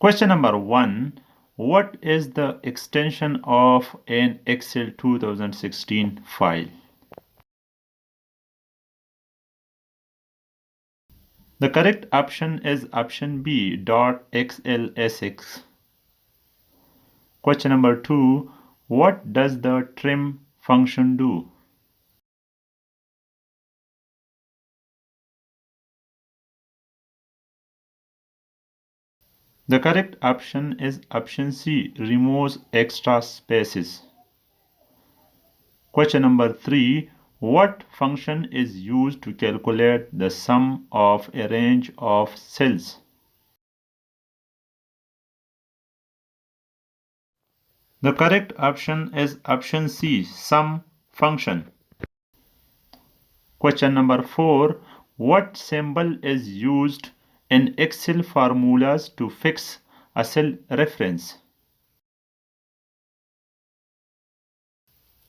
Question number 1. What is the extension of an Excel 2016 file? The correct option is option B, .xlsx. Question number 2. What does the trim function do? The correct option is option C, removes extra spaces. Question number 3. What function is used to calculate the sum of a range of cells? The correct option is option C, sum function. Question number 4. What symbol is used in Excel formulas to fix a cell reference?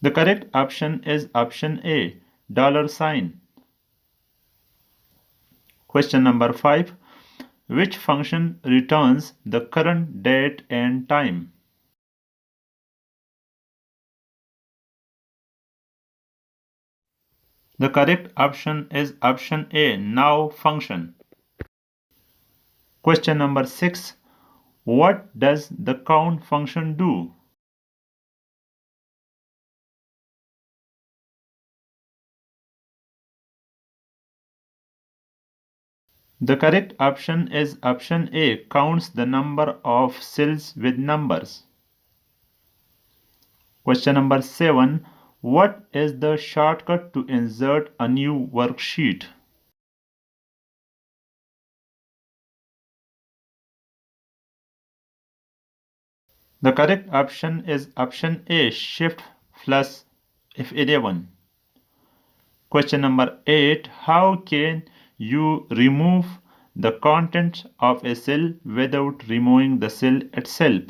The correct option is option A, $sign. Question number 5. Which function returns the current date and time? The correct option is option A, now function. Question number 6. What does the count function do? The correct option is option A, counts the number of cells with numbers. Question number 7. What is the shortcut to insert a new worksheet? The correct option is option A, Shift plus F11. Question number 8. How can you remove the contents of a cell without removing the cell itself?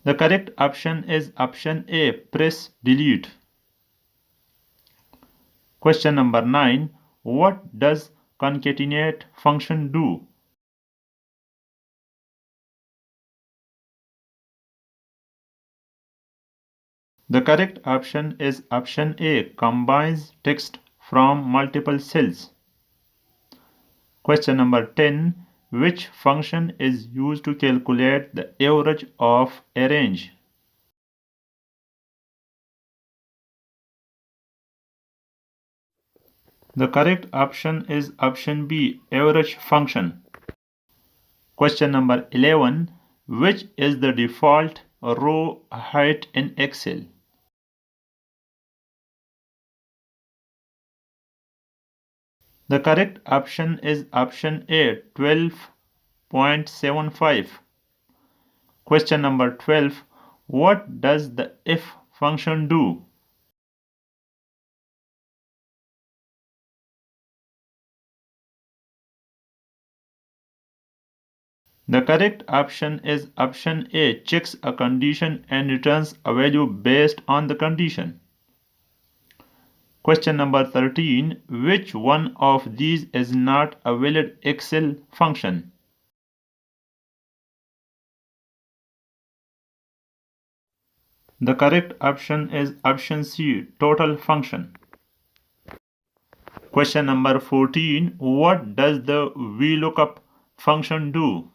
The correct option is option A, press delete. Question number 9. What does concatenate function do? The correct option is option A, combines text from multiple cells. Question number 10. Which function is used to calculate the average of a range? The correct option is option B, average function. Question number 11. Which is the default row height in Excel? The correct option is option A, 12.75. Question number 12. What does the if function do? The correct option is option A, checks a condition and returns a value based on the condition. Question number 13. Which one of these is not a valid Excel function? The correct option is option C, total function. Question number 14. What does the VLOOKUP function do?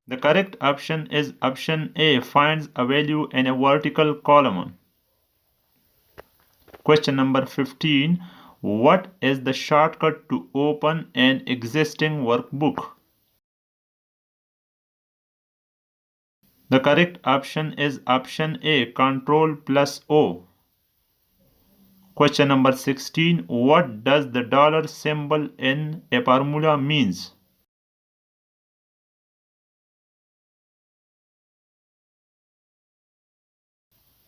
The correct option is option A, finds a value in a vertical column. Question number 15. What is the shortcut to open an existing workbook? The correct option is option A, Ctrl plus O. Question number 16. What does the dollar symbol in a formula means?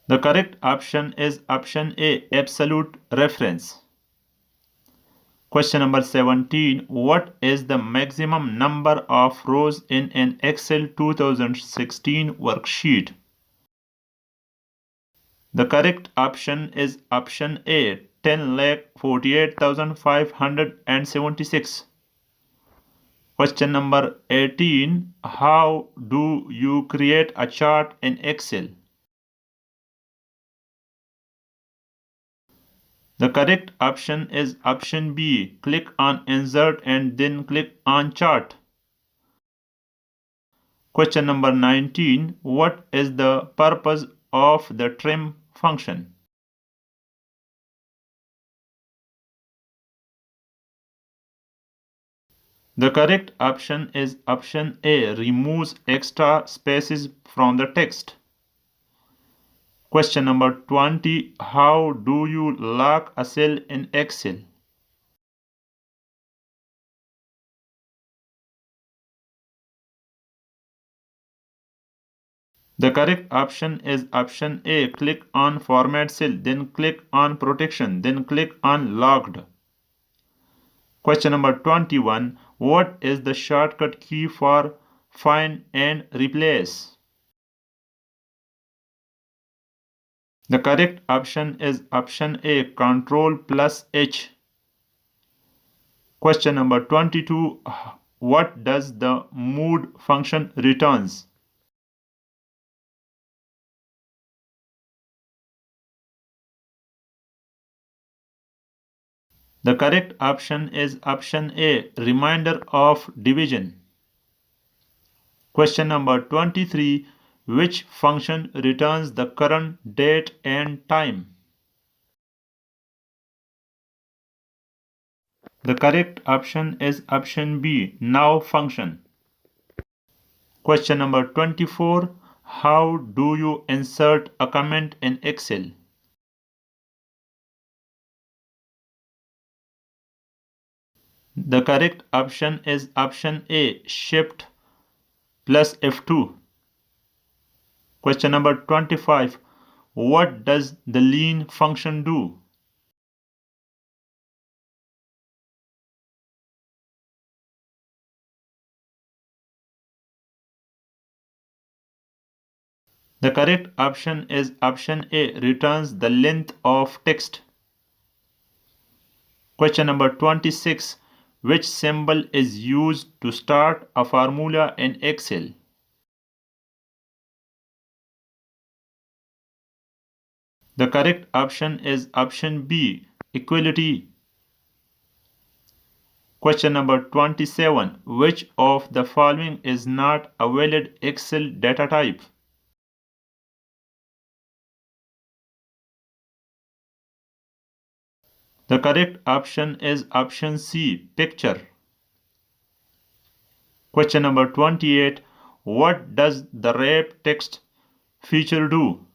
The correct option is option A, absolute reference. Question number 17. What is the maximum number of rows in an Excel 2016 worksheet? The correct option is option A, 10,48,576. Question number 18. How do you create a chart in Excel? The correct option is option B. Click on Insert and then click on Chart. Question number 19. What is the purpose of the trim function? The correct option is option A. Removes extra spaces from the text. Question number 20. How do you lock a cell in Excel? The correct option is option A. Click on Format Cell, then click on Protection, then click on Locked. Question number 21. What is the shortcut key for Find and Replace? The correct option is option A. Control plus H. Question number 22. What does the mode function returns? The correct option is option A. Reminder of division. Question number 23. Which function returns the current date and time? The correct option is option B. Now function. Question number 24. How do you insert a comment in Excel? The correct option is option A. Shift plus F2. Question number 25. What does the len function do? The correct option is option A. Returns the length of text. Question number 26. Which symbol is used to start a formula in Excel? The correct option is option B. Equality. Question number 27. Which of the following is not a valid Excel data type? The correct option is option C. Picture. Question number 28. What does the wrap text feature do?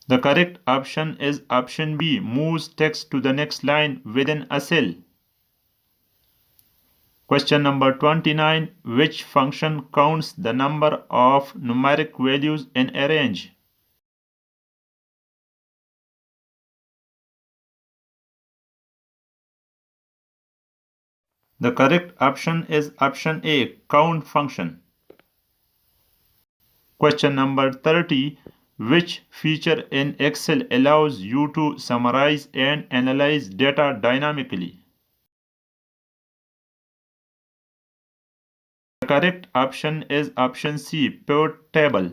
The correct option is option B. Moves text to the next line within a cell. Question number 29. Which function counts the number of numeric values in a range? The correct option is option A. Count function. Question number 30. Which feature in Excel allows you to summarize and analyze data dynamically? The correct option is option C. Pivot table.